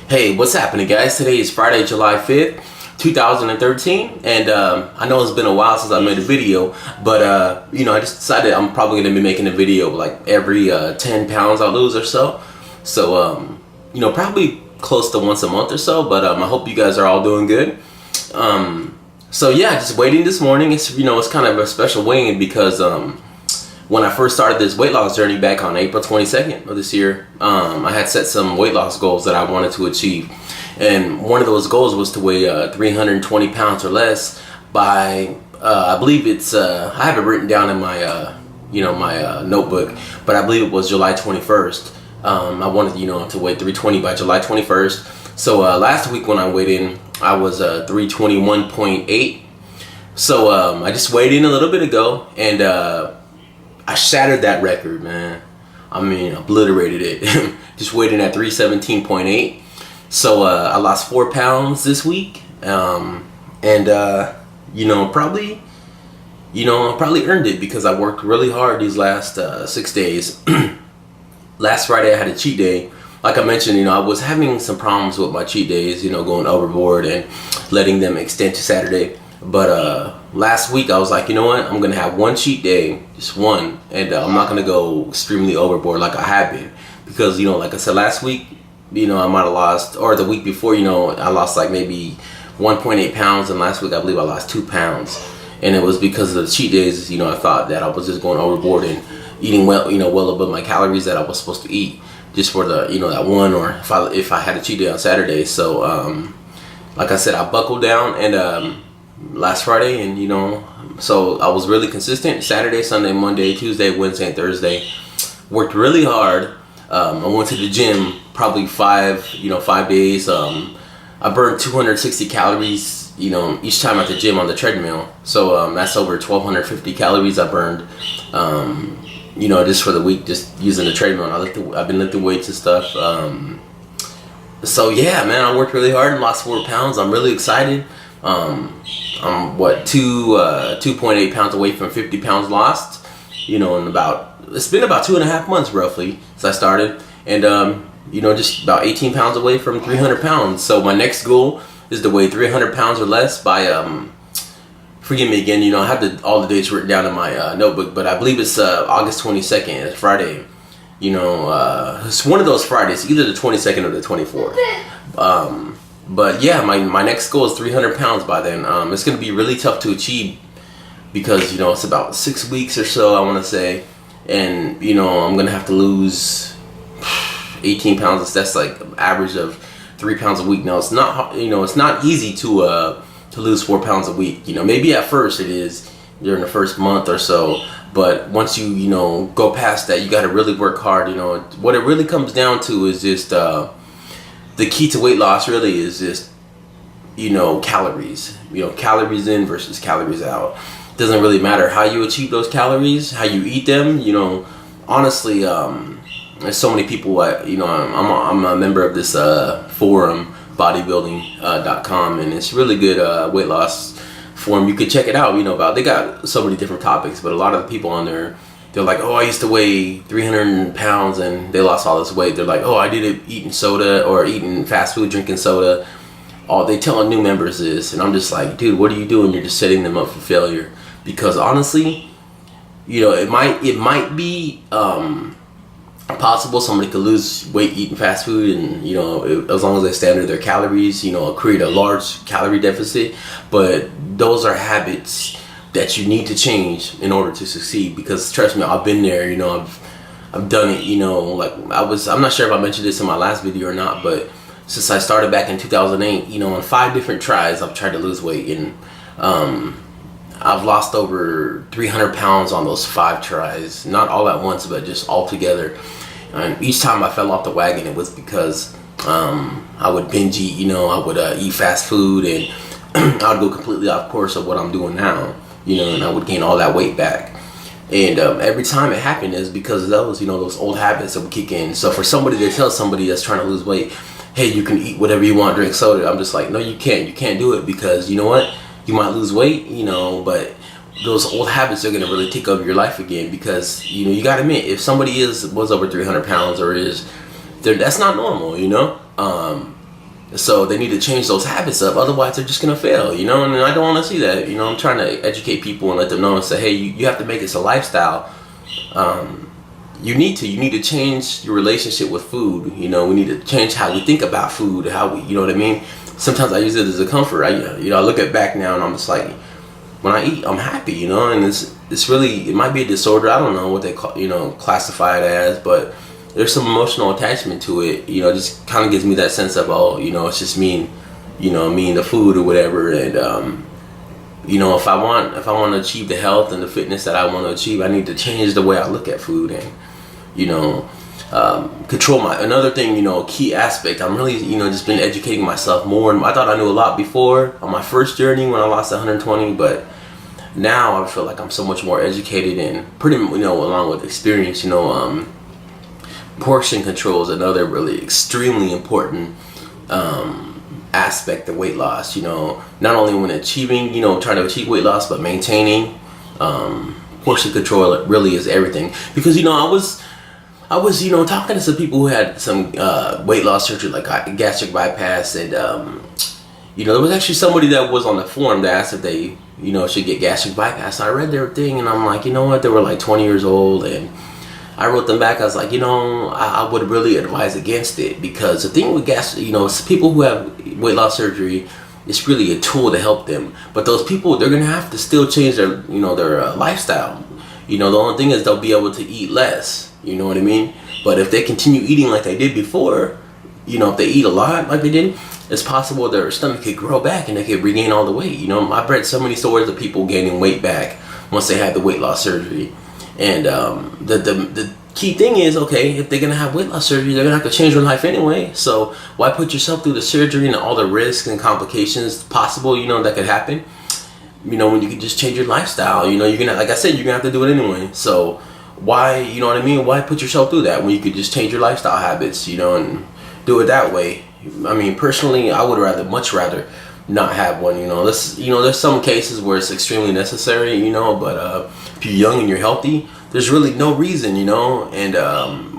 Hey, what's happening, guys? Today is Friday, July 5th, 2013, and I know it's been a while since I made a video, but I just decided I'm probably going to be making a video like every 10 pounds I lose or so. So, probably close to once a month or so, but I hope you guys are all doing good. So yeah, just waiting this morning. It's kind of a special weighing because when I first started this weight loss journey back on April 22nd of this year, I had set some weight loss goals that I wanted to achieve. And one of those goals was to weigh 320 pounds or less by, I believe it's, I have it written down in my, my notebook, but I believe it was July 21st. I wanted, to weigh 320 by July 21st. So last week when I weighed in, I was 321.8. So I just weighed in a little bit ago, and I shattered that record, man. I mean, obliterated it. Just weighed in at 317.8. So I lost 4 pounds this week, and probably earned it because I worked really hard these last 6 days. Last Friday I had a cheat day. Like I mentioned, I was having some problems with my cheat days, going overboard and letting them extend to Saturday. But last week I was like, you know what, I'm gonna have one cheat day, just one, and I'm not gonna go extremely overboard like I have been, because like I said last week, I might have lost, or the week before, I lost like maybe 1.8 pounds, and last week I believe I lost 2 pounds, and it was because of the cheat days. I thought that I was just going overboard and eating well above my calories that I was supposed to eat, just for the that one, or if I had a cheat day on Saturday. So like I said, I buckled down and last Friday, and so I was really consistent. Saturday, Sunday, Monday, Tuesday, Wednesday, and Thursday. Worked really hard. I went to the gym probably 5 days. I burned 260 calories, each time at the gym on the treadmill. So that's over 1,250 calories I burned, just for the week, just using the treadmill. I've been lifting weights and stuff. So yeah, man, I worked really hard and lost 4 pounds. I'm really excited. I'm 2.8 pounds away from 50 pounds lost. It's been about 2.5 months roughly since I started, and just about 18 pounds away from 300 pounds. So my next goal is to weigh 300 pounds or less by forgive me again, I have all the dates written down in my notebook, but I believe it's August 22nd. It's Friday. It's one of those Fridays, either the 22nd or the 24th. But yeah, my next goal is 300 pounds by then. It's going to be really tough to achieve because, it's about 6 weeks or so, I want to say. And, I'm going to have to lose 18 pounds. That's like an average of 3 pounds a week. Now, it's not, it's not easy to lose 4 pounds a week. Maybe at first it is during the first month or so. But once you, go past that, you got to really work hard. What it really comes down to is just, the key to weight loss really is just, calories. Calories in versus calories out. Doesn't really matter how you achieve those calories, how you eat them. Honestly, there's so many people. I'm a member of this forum, bodybuilding.com, and it's really good weight loss forum. You could check it out. They got so many different topics, but a lot of the people on there, they're like, oh, I used to weigh 300 pounds and they lost all this weight. They're like, oh, I did it eating soda or eating fast food, drinking soda. All they telling new members this, and I'm just like, dude, what are you doing? You're just setting them up for failure. Because honestly, it might be possible somebody could lose weight eating fast food, and as long as they stay under their calories, create a large calorie deficit. But those are habits that you need to change in order to succeed, because trust me, I've been there. I've done it. I'm not sure if I mentioned this in my last video or not, but since I started back in 2008, on 5 different tries I've tried to lose weight, and I've lost over 300 pounds on those 5 tries, not all at once, but just all together. And each time I fell off the wagon, it was because I would binge eat. I would eat fast food, and I would go completely off course of what I'm doing now. And I would gain all that weight back. And every time it happened is because of those old habits that would kick in. So for somebody to tell somebody that's trying to lose weight, hey, you can eat whatever you want, drink soda, I'm just like, no, you can't. You can't do it, because you know what? You might lose weight, but those old habits are going to really take over your life again, because you got to admit, if somebody was over 300 pounds or that's not normal. So they need to change those habits up, otherwise they're just gonna fail, you know. And I don't want to see that, you know. I'm trying to educate people and let them know and say, hey, you have to make this a lifestyle. You need to change your relationship with food. You know, we need to change how we think about food, how we, you know what I mean. Sometimes I use it as a comfort. I look at back now and I'm just like, when I eat, I'm happy, you know. And it's really, it might be a disorder. I don't know what they call, you know, classify it as, but there's some emotional attachment to it, you know. Just kind of gives me that sense of, oh, you know, it's just me and the food or whatever. And you know, if I want to achieve the health and the fitness that I want to achieve, I need to change the way I look at food and, you know, control another thing, you know, key aspect. I'm really, you know, just been educating myself more. And I thought I knew a lot before on my first journey when I lost 120, but now I feel like I'm so much more educated and pretty, you know, along with experience, you know. Portion control is another really extremely important aspect of weight loss, you know, not only when achieving, you know, trying to achieve weight loss, but maintaining. Portion control really is everything, because, you know, I was, you know, talking to some people who had some weight loss surgery, like gastric bypass, and you know, there was actually somebody that was on the forum that asked if they, you know, should get gastric bypass. I read their thing and I'm like, you know what, they were like 20 years old, and I wrote them back. I was like, you know, I would really advise against it, because the thing with you know, people who have weight loss surgery, it's really a tool to help them. But those people, they're gonna have to still change their, you know, their lifestyle. You know, the only thing is they'll be able to eat less. You know what I mean? But if they continue eating like they did before, you know, if they eat a lot like they did, it's possible their stomach could grow back and they could regain all the weight. You know, I've read so many stories of people gaining weight back once they had the weight loss surgery. And the key thing is, okay, if they're gonna have weight loss surgery, they're gonna have to change their life anyway. So why put yourself through the surgery and all the risks and complications possible, you know, that could happen? You know, when you can just change your lifestyle, you know, you're gonna, like I said, you're gonna have to do it anyway. So why, you know what I mean? Why put yourself through that when you could just change your lifestyle habits, you know, and do it that way? I mean, personally, I would much rather not have one, you know. There's some cases where it's extremely necessary, you know, but if you're young and you're healthy, there's really no reason, you know, and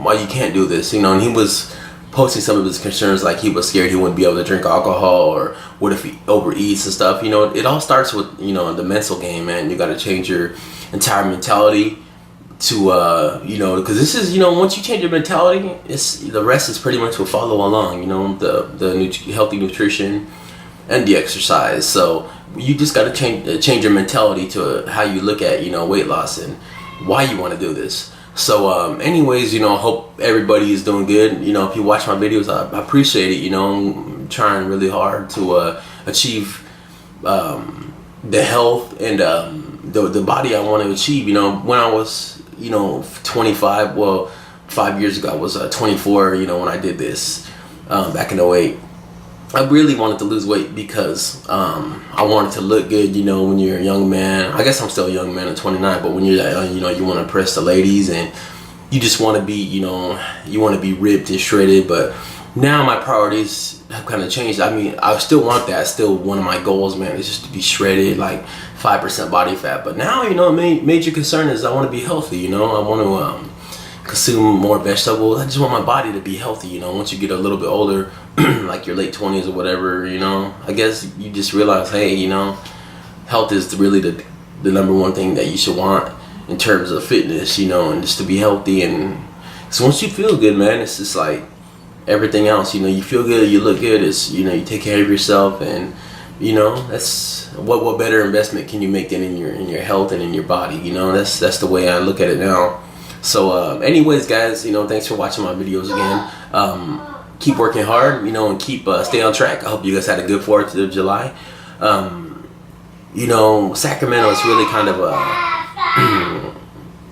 why you can't do this, you know. And he was posting some of his concerns, like he was scared he wouldn't be able to drink alcohol, or what if he overeats and stuff. You know, it all starts with, you know, the mental game, man. You got to change your entire mentality to, you know, because this is, you know, once you change your mentality, the rest is pretty much will follow along, you know, the healthy nutrition and the exercise. So you just got to change your mentality to how you look at, you know, weight loss and why you want to do this. So anyways, you know, I hope everybody is doing good. You know, if you watch my videos, I appreciate it. You know, I'm trying really hard to achieve the health and the body I want to achieve. You know, when I was, you know, 25, well, 5 years ago I was 24, you know, when I did this back in '08. I really wanted to lose weight because I wanted to look good, you know, when you're a young man. I guess I'm still a young man at 29, but when you're that young, you know, you want to impress the ladies and you just want to be, you know, you want to be ripped and shredded. But now my priorities have kind of changed. I mean, I still want that. Still one of my goals, man, is just to be shredded, like 5% body fat. But now, you know, major concern is I want to be healthy, you know. I want to consume more vegetables. I just want my body to be healthy, you know. Once you get a little bit older, like your late 20s or whatever, you know, I guess you just realize, hey, you know, health is really the number one thing that you should want in terms of fitness, you know, and just to be healthy. And so once you feel good, man, it's just like everything else, you know. You feel good, you look good, it's, you know, you take care of yourself, and you know, that's what better investment can you make than in your health and in your body, you know. That's the way I look at it now. So anyways, guys, you know, thanks for watching my videos again. Keep working hard, you know, and stay on track. I hope you guys had a good 4th of July. You know, Sacramento is really kind of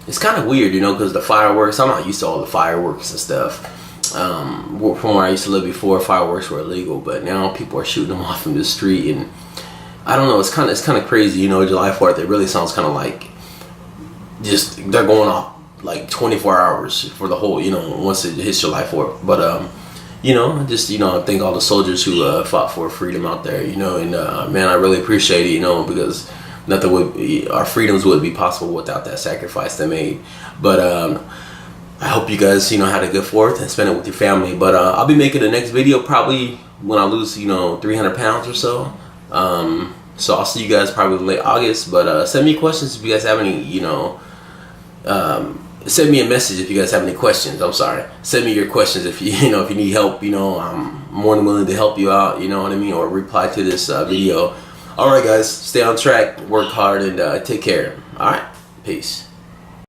it's kind of weird, you know, because the fireworks, I'm not used to all the fireworks and stuff. From where I used to live before, fireworks were illegal, but now people are shooting them off in the street, and I don't know, it's kind of crazy, you know. July 4th, it really sounds kind of like just they're going off like 24 hours for the whole, you know, once it hits July 4th. But you know, just, you know, I thank all the soldiers who fought for freedom out there, you know, and man, I really appreciate it, you know, because our freedoms wouldn't be possible without that sacrifice they made. But I hope you guys, you know, had a good 4th and spend it with your family. But I'll be making the next video probably when I lose, you know, 300 pounds or so. So I'll see you guys probably late August. But send me questions if you guys have any, you know. Send me a message if you guys have any questions. I'm sorry. Send me your questions if you know, if you need help. You know, I'm more than willing to help you out. You know what I mean, or reply to this video. All right, guys, stay on track, work hard, and take care. All right, peace.